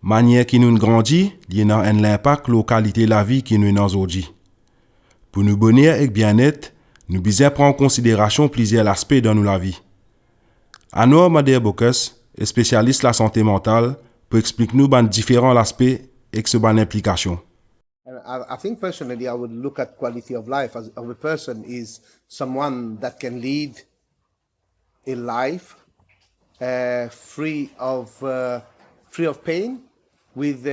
Manière qui nous grandit, il y a un impact sur la qualité de la vie qui nous aujourd'hui. Pour nous bonheur et bien-être, nous devons prendre en considération plusieurs aspects dans la vie. Anwar Maderbocus, spécialiste de la santé mentale, peut expliquer nous différents aspects et ses implications. I think personally, I would look at quality of life as of a person is someone that can lead a life free of pain, with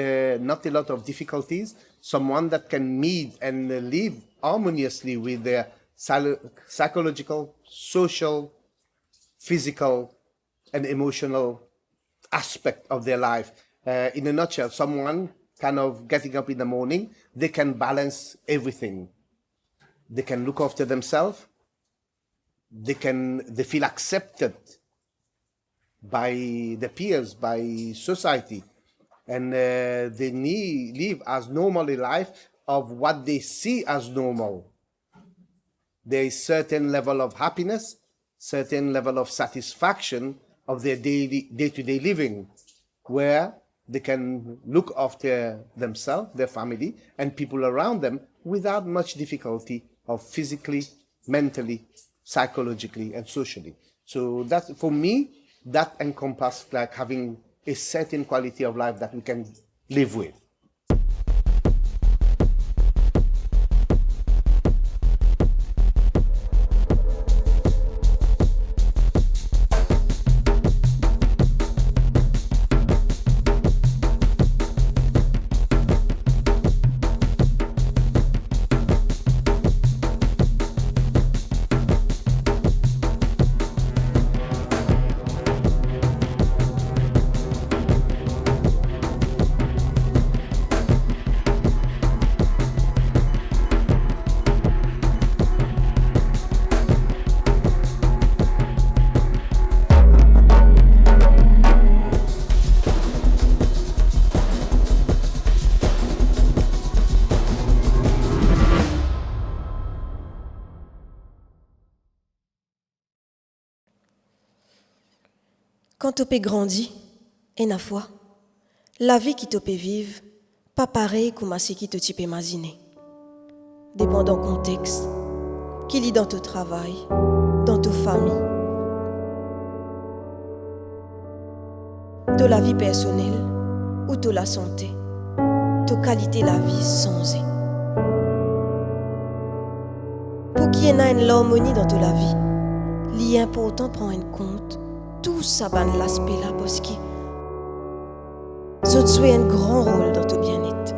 not a lot of difficulties. Someone that can meet and live harmoniously with their psychological, social, physical, and emotional aspect of their life. In a nutshell, someone kind of getting up in the morning, they can balance everything. They can look after themselves. They feel accepted by their peers, by society, and they live as normal a life of what they see as normal. There is certain level of happiness, certain level of satisfaction of their day-to-day living, where they can look after themselves, their family, and people around them without much difficulty of physically, mentally, psychologically, and socially. So that, for me, that encompasses like having a certain quality of life that we can live with. Quand tu grandi, et na foi, la vie qui te vive, pas pareil comme ce qui te type imaginer. Dépendant contexte, qu'il y dans ton travail, dans ta famille, de la vie personnelle ou de la santé, de qualité la vie sans. Pour qu'il y ait une harmonie dans toute la vie, il est important de prendre en compte tout ça dans l'aspect là parce que ça joue un grand rôle dans ton bien-être.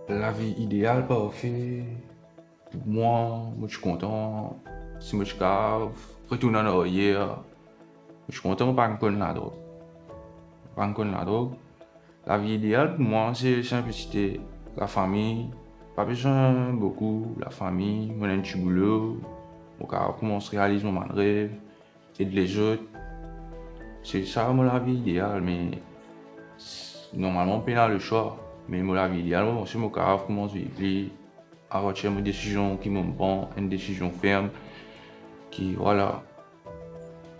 La vie idéale, parfait. Moi, je suis content. Si je suis retourner en arrière, je suis content de ne pas connaître la drogue. Pas connaître la drogue. La vie idéale pour moi, c'est la simplicité, la famille. Pas besoin beaucoup, la famille, mon un petit boulot. Je commence à réaliser mon rêve, aider les autres. C'est ça, la vie idéale, mais normalement, on a le choix. Mais la vie idéale, c'est mon cas, je commence à vivre, à rechercher une décision qui me prend, une décision ferme, qui, voilà,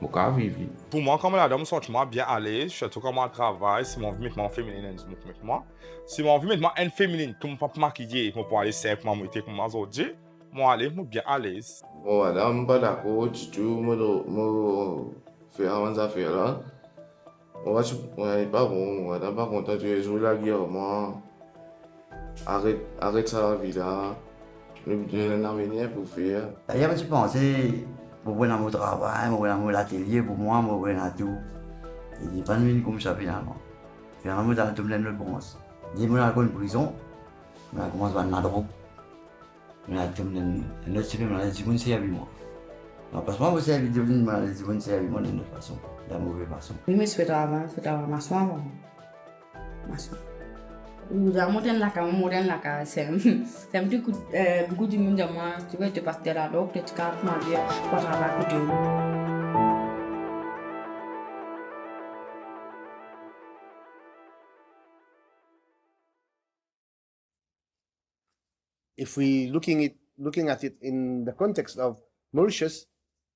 mon cas vivre. Pour moi, comme la dame, je suis bien à l'aise, surtout quand je travaille, si mon vie est féminine, je me moi. Si mon vie est féminine, comme je peux maquiller, je peux aller simplement me comme aujourd'hui, moi, je suis bien à l'aise. Bon, madame, je ne suis pas d'accord du tout, je fais avant affaires là. On n'est pas bon, on n'est pas content de jouer la guerre, moi. Arrête ça la vie là. Le but de l'avenir pour faire. D'ailleurs, je pensais, pour voir mon travail, pour voir l'atelier, pour moi, pour voir tout. Il n'est pas venu comme ça finalement. Finalement, dans le domaine de pense. Dis moi dans une prison, on commence à nadro. On a un autre film, on a dit bon c'est avec moi. Non, parce que moi aussi avec devine moi dit bon c'est avec moi d'une autre façon, d'une mauvaise façon. Oui, mais c'est travail maçon avant. Maçon. Nous avons monté la cam, moderne la cam, c'est un petit coup beaucoup de monde moi, tu vas te passer là donc tu vas te dire pour travailler pour Dieu. If we looking at it in the context of Mauritius,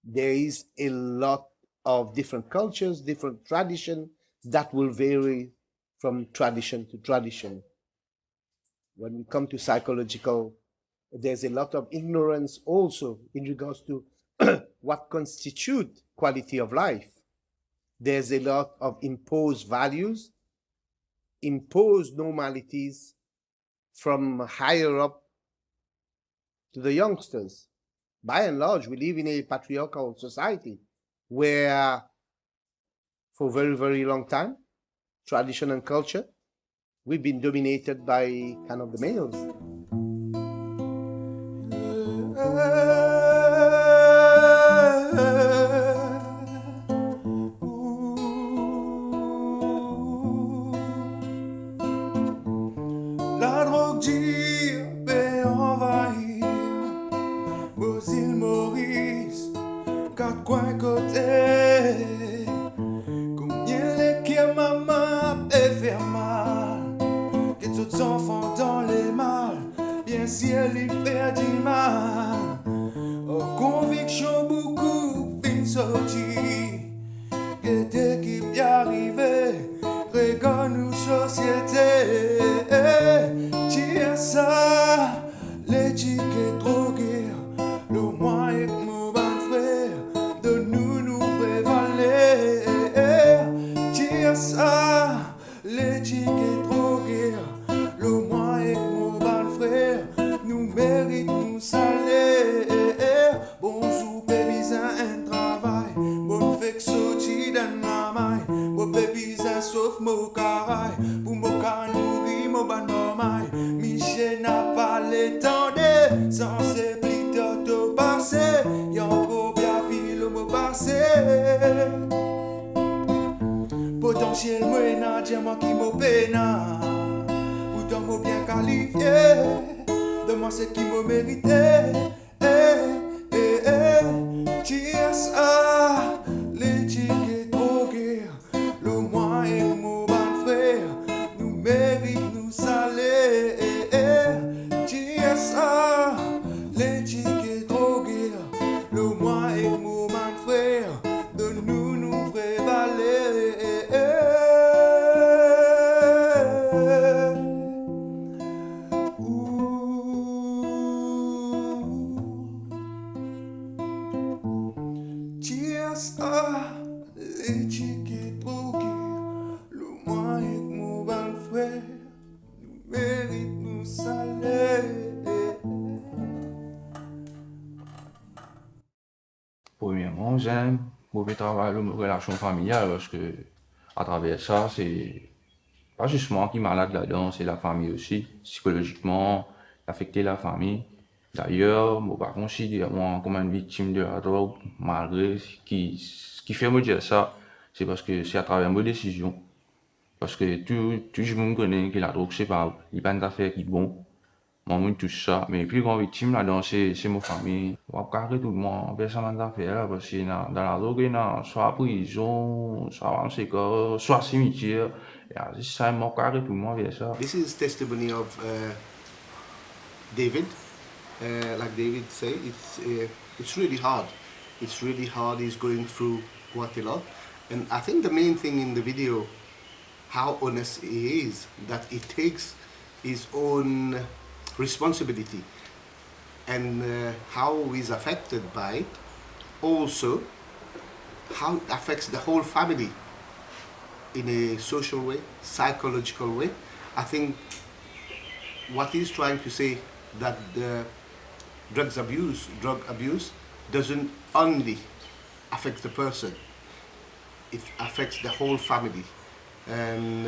there is a lot of different cultures, different traditions that will vary from tradition to tradition. When we come to psychological, there's a lot of ignorance also in regards to what constitutes quality of life. There's a lot of imposed values, imposed normalities from higher up to the youngsters. By and large, we live in a patriarchal society where for a very, very long time, tradition and culture, we've been dominated by kind of the males. La drogue dit, ben envahir aux îles Maurice, quatre coins côtés. Combien les qui maman et faire mal, que tous enfants dans les mâles, bien si elle y fait du mal. Oh, conviction beaucoup fin sorti, que dès qu'il y arrivait, regarde nous société. Tiens ça, l'étiquette droguée, le moyen que mon bon frère de nous prévaler. Tiens ça, l'étiquette droguée, le moyen que mon bon frère nous mérite nous saler. Bonjour baby, ça un travail, bon fait que sorti dans la main, bon baby ça sauf mon caraï, pour mon car nourrir mon ban maille. Michel n'a pas le temps de censé plutôt te passer, y'en faut bien pile au mot passé. Potentiel moi n'a dit moi qui m'o peina, pourtant m'o bien qualifié, de moi c'est qui m'o mérité. Cheers à l'étiquette droguée, le moyen que mon bon frère nous mérite nous saler. Cheers à l'étiquette droguée, le moyen que mon bon frère de nous prévaler. Cheers à l'étiquette droguée, le moyen que mon bon frère nous mérite nous saler. Premièrement, j'aime mauvais travail, la relation familiale, parce que à travers ça, c'est pas juste moi qui est malade là-dedans, c'est la famille aussi. Psychologiquement, affecter la famille. D'ailleurs, je ne pas considérer moi comme une victime de la drogue, malgré ce qui fait me dire ça, c'est parce que c'est à travers mes décisions. Parce que tout le monde connaît que la drogue, c'est pas, il n'y a pas d'affaire qui est bon. Moi, je touche ça. Mais plus grande victime là-dedans, c'est ma famille. On va carrer tout le monde, personne n'a d'affaires là, parce que dans la drogue, il y a soit prison, soit en sécurité, soit cimetière. C'est ça, on va carrer tout le monde vers ça. This is testimony of David. Like David said, it's really hard. It's really hard. He's going through quite a lot. And I think the main thing in the video, how honest he is, that he takes his own responsibility and how he's affected by it. Also, how it affects the whole family in a social way, psychological way. I think what he's trying to say that the drug abuse doesn't only affect the person, it affects the whole family. and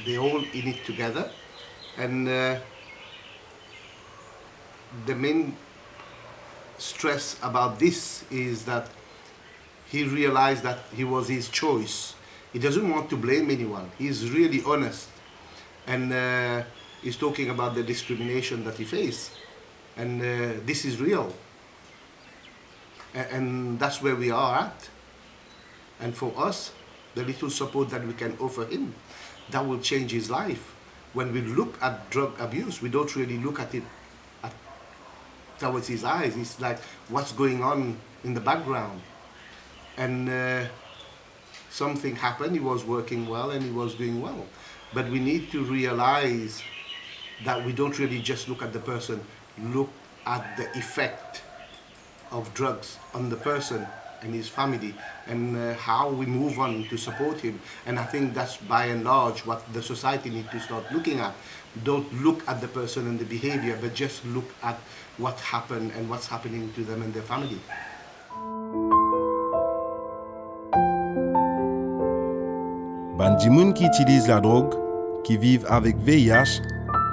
they all in it together. And the main stress about this is that he realized that he was his choice. He doesn't want to blame anyone. He's really honest, and he's talking about the discrimination that he faced, and this is real. And that's where we are at. And for us, the little support that we can offer him, that will change his life. When we look at drug abuse, we don't really look at it towards his eyes. It's like what's going on in the background. And something happened, he was working well and he was doing well. But we need to realize that we don't really just look at the person, look at the effect of drugs on the person and his family, and how we move on to support him. And I think that's by and large what the society needs to start looking at. Don't look at the person and the behavior, but just look at what happened and what's happening to them and their family. Ban di moun qui utilisent la drogue, qui vivent avec VIH,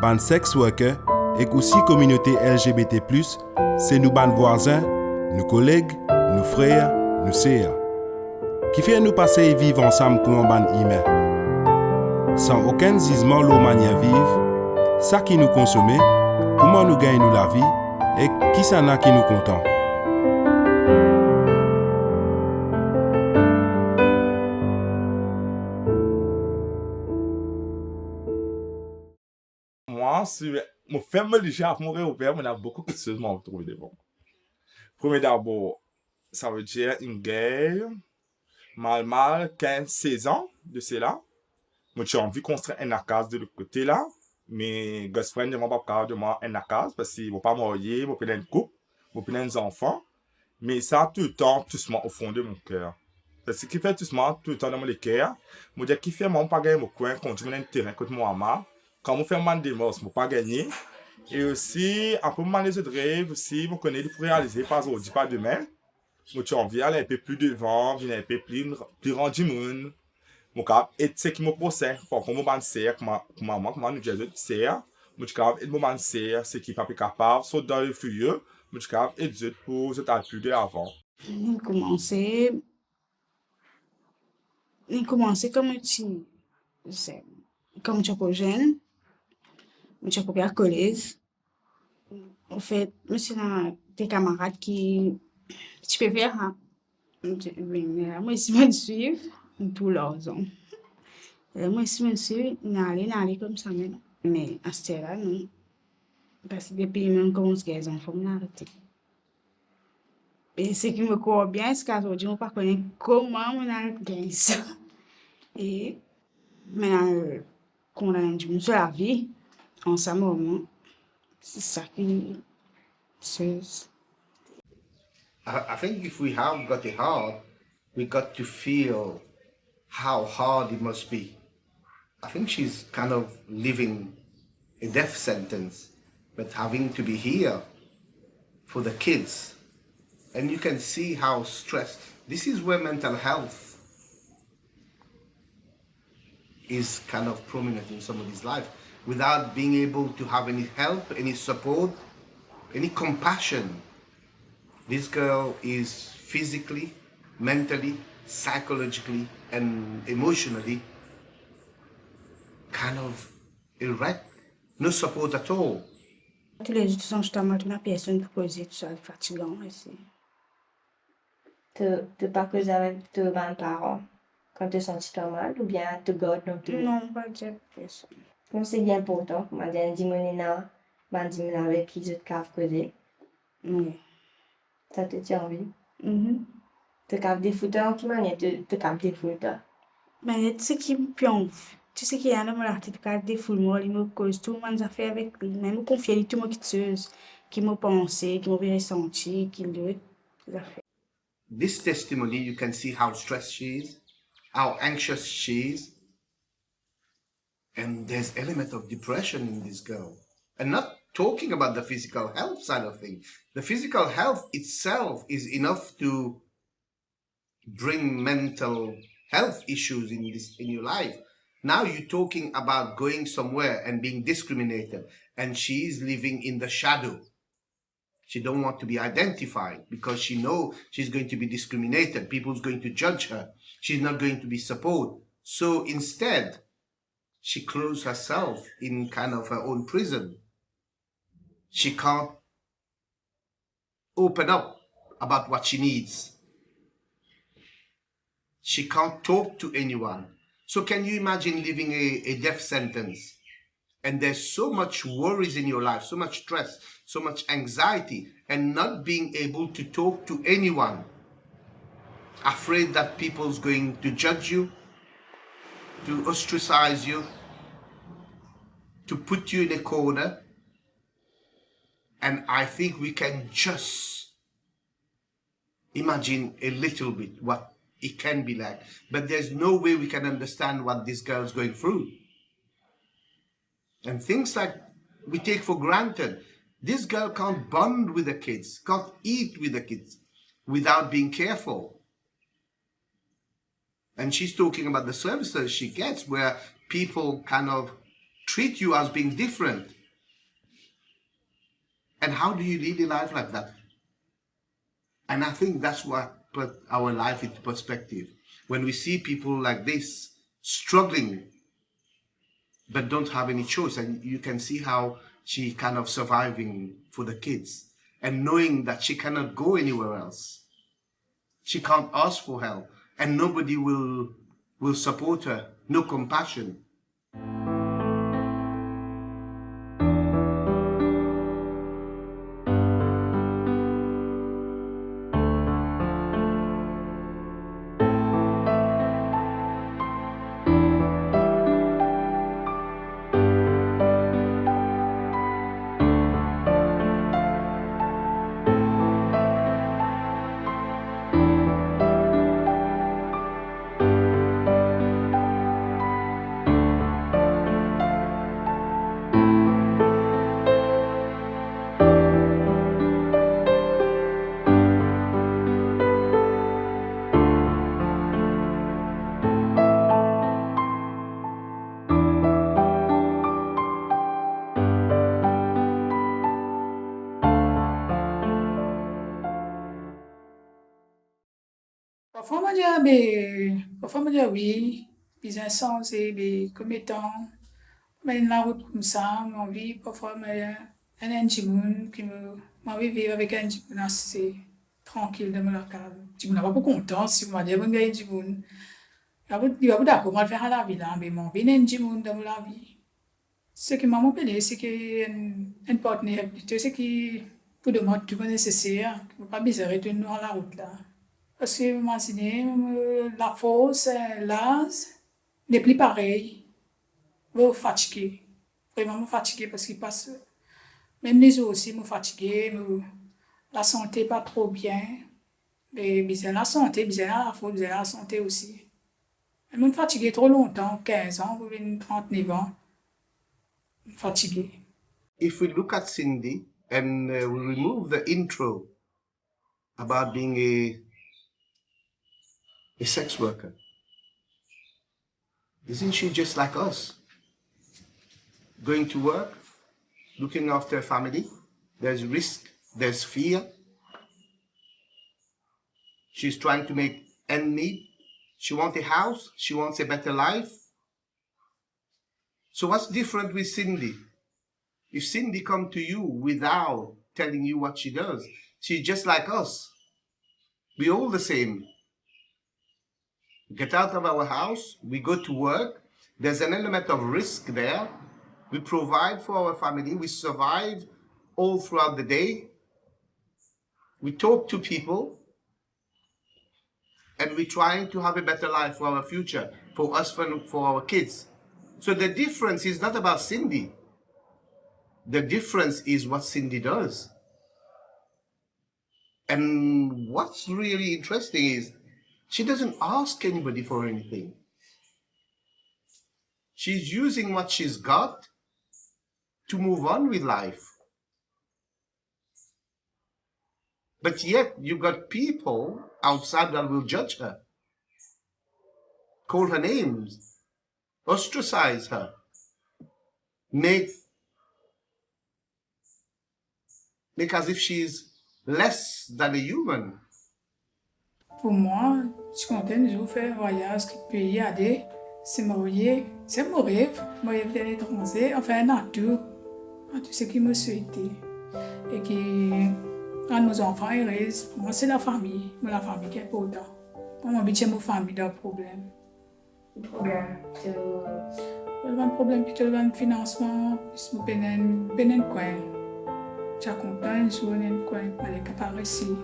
ban sex worker et aussi communauté LGBT+, c'est nous ban voisins, nos collègues, nos frères, nos sœurs, qui fait nous passer et vivre ensemble comme un ban humain. Sans aucun gisement l'eau manière vivre, ça qui nous consomme, comment nous gagnons la vie et qui ça n'a qui nous content. Moi, si mon fait me déjà à mon repère, on a beaucoup de choses à trouver de bon. Premier d'abord, ça veut dire une guerre, mal, 15-16 ans de cela. Moi, j'ai envie de construire un case de l'autre côté là, mais Guffran ne m'a pas de moi un case parce qu'il ne va pas marier, il va prendre une couple, il va prendre des enfants. Mais ça, tout le temps, tout au fond de mon cœur. Parce que ce qui fait tout le temps dans mon cœur, je dis qu'il fait mon pas gagner mon coin, quand je mets un terrain contre moi, quand je fais un démos, je ne pas gagner. Et aussi, après, les autres rêves, aussi, vous connaissez pour réaliser, pas aujourd'hui, pas demain. Moi, j'ai envie d'aller un peu plus devant, venir un peu plus rendu monde. Mon cap, et ce qui me procède, pour qu'on me sert, comment nous disons, sert. Mon cap, et moment sert, ce qui n'est pas capable, saute dans le furieux. Mon cap, et Dieu pour se plus de avant. J'ai commencé comme un petit, comme tu es jeune. Je suis à collège. En fait, je suis des camarades qui tu peux faire. Moi, ici, je me suis pour leurs ans. Moi, ici, je me suis allé comme ça. Mais à ce temps-là, non. Parce que depuis que je commence à les enfants, je arrêté. Et ce qui me croit bien, c'est qu'aujourd'hui, je ne sais pas comment on a ça. Et maintenant, quand on a une sur la vie, ensemble, c'est ça qui c'est. I think if we have got it hard, we got to feel how hard it must be. I think she's kind of living a death sentence, but having to be here for the kids. And you can see how stressed. This is where mental health is kind of prominent in somebody's life. Without being able to have any help, any support, any compassion. This girl is physically, mentally, psychologically, and emotionally kind of erect. No support at all. Tous les jours, sont justement une personne pour poser tout ça, fatigant aussi. Tu pas causé avec tes parents quand tu sens mal ou bien tu gardes dans tout? Non, pas de personne. C'est bien important, comment dire, dis-moi avec qui je te cave causer. Oui. Ça te tient envie? Tu caves des fouteurs, qui manière tu caves des fouteurs? Mais tu sais qui me pionne. Tu sais qu'il y a un homme là, tu caves des fouteurs, il me cause tout le monde a fait avec lui. Même confier tout le monde qui m'a pensé, qui m'a ressenti, qui le fait. This testimony, you can see how stressed she is, how anxious she is. And there's element of depression in this girl. And not talking about the physical health side of things. The physical health itself is enough to bring mental health issues in your life. Now you're talking about going somewhere and being discriminated, and she's living in the shadow. She don't want to be identified because she knows she's going to be discriminated. People's going to judge her. She's not going to be supported. So instead, she closed herself in kind of her own prison. She can't open up about what she needs. She can't talk to anyone. So can you imagine living a death sentence? And there's so much worries in your life, so much stress, so much anxiety, and not being able to talk to anyone. Afraid that people's going to judge you, to ostracize you, to put you in a corner. And I think we can just imagine a little bit what it can be like. But there's no way we can understand what this girl's going through. And things like we take for granted. This girl can't bond with the kids, can't eat with the kids without being careful. And she's talking about the services she gets where people kind of treat you as being different. And how do you lead a life like that? And I think that's what put our life into perspective. When we see people like this struggling but don't have any choice, and you can see how she kind of surviving for the kids and knowing that she cannot go anywhere else. She can't ask for help and nobody will support her, no compassion. Parfois, moi, je dis oui, puis insensé, comme étant, mais la route comme ça, mon vie, parfois, mais un anti-moon qui m'a vivre avec un anti-moon assez tranquille dans la cave. Tu m'as pas content si moi, j'ai un anti-moon. Il va pas d'accord, moi, faire à la vie là, mais mon vie, un anti-moon dans la vie. Ce qui m'a appelé, c'est qu'un partenaire, c'est qui, pour demander tout le nécessaire, pas besoin de retourner dans la route là. Parce que, imaginez, la force, l'âge n'est plus pareil. Vous fatigué. Vraiment fatigué parce qu'il passe. Même les autres aussi, me fatigué. La santé pas trop bien. Mais bien la santé, bien la force, bien la santé aussi. Je me fatigué trop longtemps, 15 ans, 39 ans. Fatigué. If we look at Cindy and we remove the intro about being a sex worker, isn't she just like us? Going to work, looking after a family, there's risk, there's fear. She's trying to make ends meet. She wants a house, she wants a better life. So what's different with Cindy? If Cindy come to you without telling you what she does, she's just like us. We're all the same. We get out of our house, we go to work, there's an element of risk there. We provide for our family, we survive all throughout the day. We talk to people, and we're trying to have a better life for our future, for us, for our kids. So the difference is not about Cindy. The difference is what Cindy does. And what's really interesting is she doesn't ask anybody for anything. She's using what she's got to move on with life. But yet you've got people outside that will judge her, call her names, ostracize her, make as if she's less than a human. Pour moi, je suis contente de faire un voyage qui peut y aller. C'est mon rêve d'un étranger, enfin dans tout ce qui me souhaitait. Et qui rend nos enfants heureux. Pour moi, c'est la famille qui est importante. Pour moi, c'est ma famille dans le problème. Le problème, plutôt le financement, je me peine un coin. J'accompagne, je suis un coin, je suis capable ici.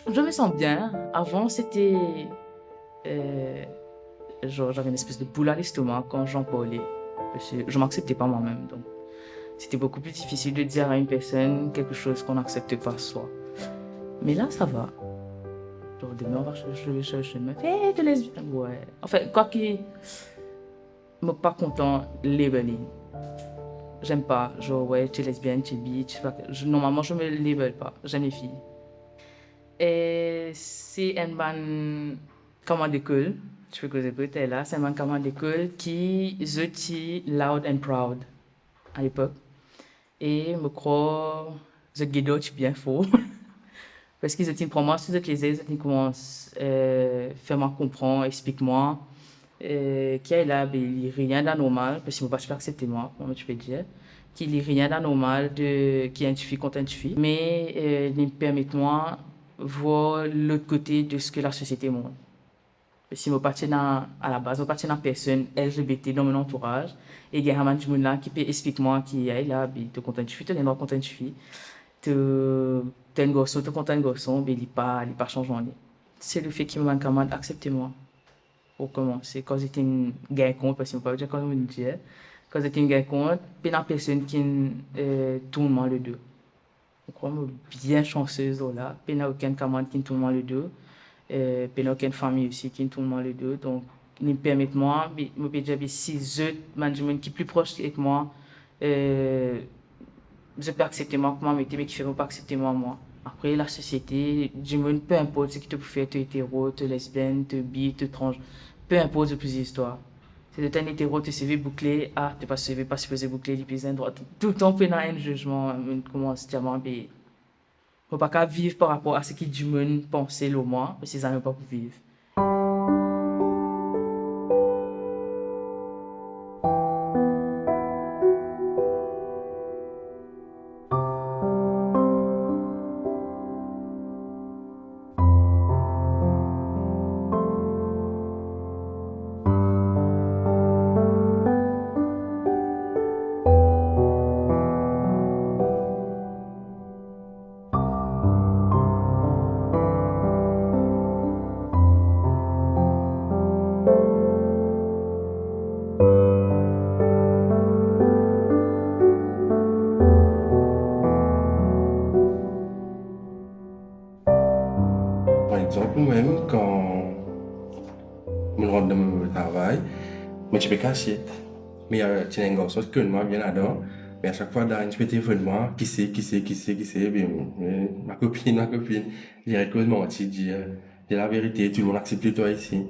Je me sens bien. Avant, c'était... j'avais une espèce de boule à l'estomac quand j'en parlais. Parce que je ne m'acceptais pas moi-même. Donc, c'était beaucoup plus difficile de dire à une personne quelque chose qu'on n'accepte pas soi. Mais là, ça va. Genre, demain, on va chercher une meuf. Hey, tu es lesbienne. Ouais. Enfin, quoi qu'il... Je ne suis pas content labeling. J'aime pas. Genre, ouais, tu es lesbienne, tu es bi. Normalement, je ne me label pas. J'aime les filles. Et c'est un ban camarade d'école, je peux causer peut-être là, c'est un ban camarade d'école qui était loud and proud à l'époque. Et je crois que je guide bien faux. Parce qu'ils étaient pour moi, si les aides, ils commencent à faire comprendre, explique-moi. Qu'il y a là, il n'y a rien d'anormal, parce que je ne peux pas accepter moi, comment tu peux dire. Qu'il n'y a rien d'anormal qui identifie contre une fille. Mais ils me permettent moi voir l'autre côté de ce que la société montre. Si je partais à la base, je partais dans personne LGBT dans mon entourage, et il y a un gens là qui peut expliquer moi qui est là, tu es content de fille, tu es pas content de fille, tu es un garçon, tu es content de garçon, mais il n'est pas changeant. C'est le fait qu'il me manque à accepter moi. Pour commencer, quand j'étais une gagne compte, parce que je ne peux pas dire quand je me disais, quand j'étais une gagne compte, puis une personne qui tourne le dos. Je crois que je suis bien chanceuse là. Il n'y a aucun camarade qui tourne le dos. Il n'y a aucune famille aussi qui tourne le dos. Donc, ils me permettent moi, je peux dire, si je management qui est plus proche avec moi, je peux accepter moi comment mais qui ne fait pas accepter moi. Après, la société, du monde, peu importe ce que tu peux faire, tu es hétéro, tu es lesbienne, tu es bi, tu es trans, peu importe de plus d'histoire. Si tu es un hétéro, tu es CV bouclé, tu n'es pas CV, pas supposé boucler, les pieds droit. Tout le temps, tu as un jugement, comment se dire, mais il ne faut pas vivre par rapport à ce que du monde pense, le moi, parce que ça ne pas pour vivre. Moi-même, quand je rentre dans mon travail, je peux cacher. Mais il y a un garçon qui est bien là-dedans. Mais à chaque fois, dans un téléphone, moi, qui c'est, ma copine, directement, tu dis la vérité, tout le monde accepte toi ici.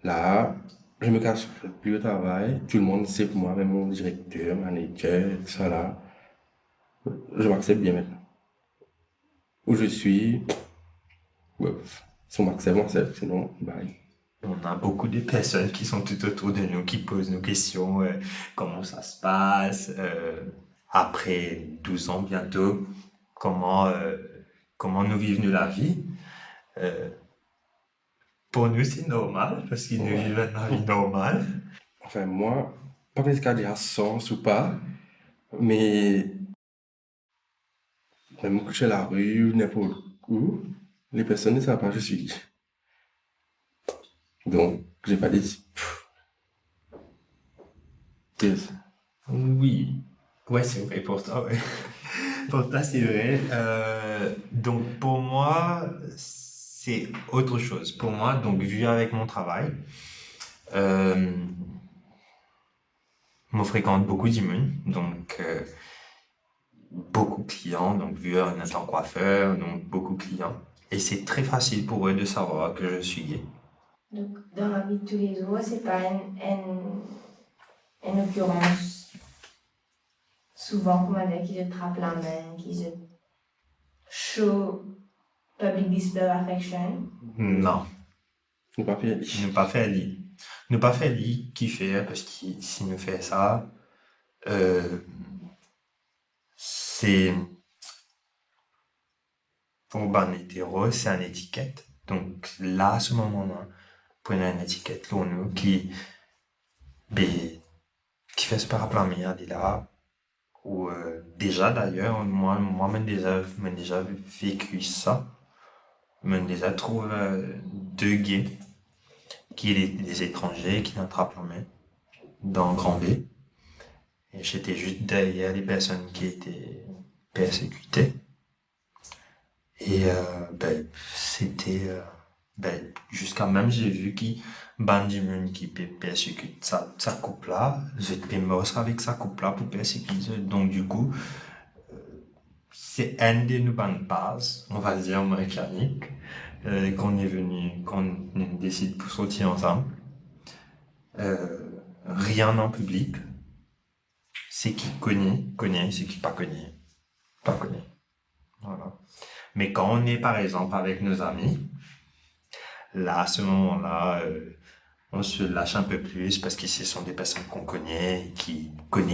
Là, je me cache plus au travail, tout le monde sait pour moi, même mon directeur, manager, tout ça là. Je m'accepte bien maintenant. Où je suis, si on m'accepte, sinon, bye. On a beaucoup de personnes qui sont tout autour de nous, qui posent nos questions, comment ça se passe, après 12 ans bientôt, comment nous vivons la vie. Pour nous, c'est normal, parce qu'ils nous vivent une vie normale. Enfin, moi, pas parce qu'il y a sens ou pas, mais même coucher à la rue ou n'importe où, les personnes ne savent pas que je suis. Donc, j'ai pas dit. Yes. Oui. Ouais, c'est vrai pour toi, ouais. Pour toi, c'est vrai. Donc, pour moi, c'est autre chose. Pour moi, donc, vu avec mon travail, je fréquente beaucoup d'immunes, donc beaucoup de clients, donc vu en étant coiffeur, donc beaucoup de clients. Et c'est très facile pour eux de savoir que je suis gay. Donc, dans la vie de tous les jours, c'est pas une occurrence souvent comme avec qui je trappe la main, qui je show public display of affection. Non. Ne pas faire Ne pas faire lit. Ne pas faire lit qui fait, parce que si nous fait ça, c'est pour ban hétéro, c'est une étiquette. Donc là, à ce moment-là, prenez une étiquette pour nous qui fait ce parapluie là, ou déjà d'ailleurs, moi-même déjà vécu ça, même déjà trouvé deux gays qui est des étrangers qui n'attrapent la main dans Grand B. Et j'étais juste derrière les personnes qui étaient persécutées. Et c'était jusqu'à même j'ai vu qui Bandimun qui persécute sa couple là, j'étais mort avec sa couple là pour persécuter. Donc du coup, c'est un de nos bandes bases, on va dire mécanique, qu'on décide pour sortir ensemble. Rien en public. C'est qui connaît, c'est qui pas connaît. Voilà. Mais quand on est par exemple avec nos amis, là, à ce moment-là, on se lâche un peu plus parce que ce sont des personnes qu'on connaît, qui qu'on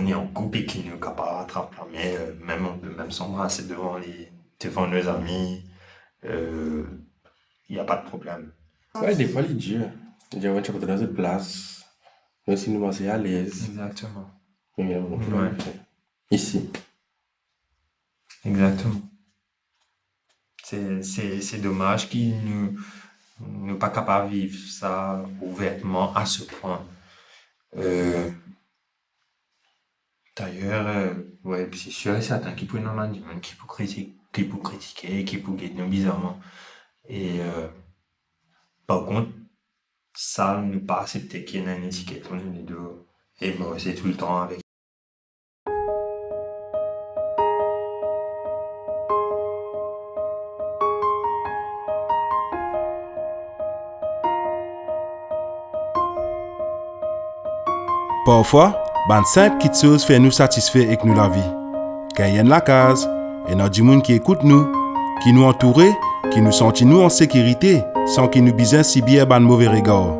est en couple et qui nous capable d'attraper la main, même on peut même s'embrasser devant nos amis, il n'y a pas de problème. Ouais, des fois, les dieux, tu vas dans une place, mais si nous sommes à l'aise. Exactement. Ouais. Ici. Exactement. C'est dommage qu'ils ne pas capables de vivre ça ouvertement à ce point. D'ailleurs, ouais, c'est sûr et certain qu'il peut y en avoir du monde qui peut critiquer, qui peut gagner bizarrement. Et par contre, ça ne pas accepter qu'il y ait une étiquette entre les deux. Et moi, c'est tout le temps avec. Parfois, ban simple petites choses fait nous satisfaire avec nous la vie. Quand y a la case, et notre monde qui écoute nous, qui nous entoure, qui nous sentit nous en sécurité, sans qu'il nous bise si bien ban mauvais regard.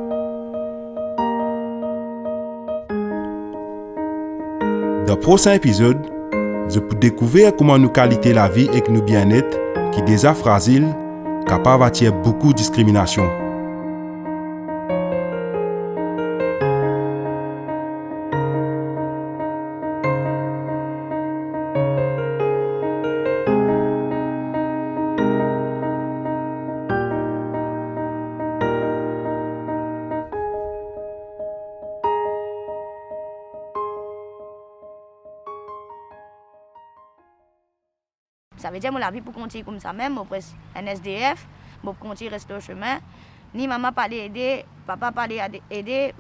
Dans le prochain épisode, je peux découvrir comment nous qualité la vie avec nous bien-être, qui déjà fragile, capable d'attirer beaucoup de discrimination. Ça veut dire que la vie pour continuer comme ça même, un SDF, pour continuer rester au chemin. Ni maman pas aider, papa pas aider.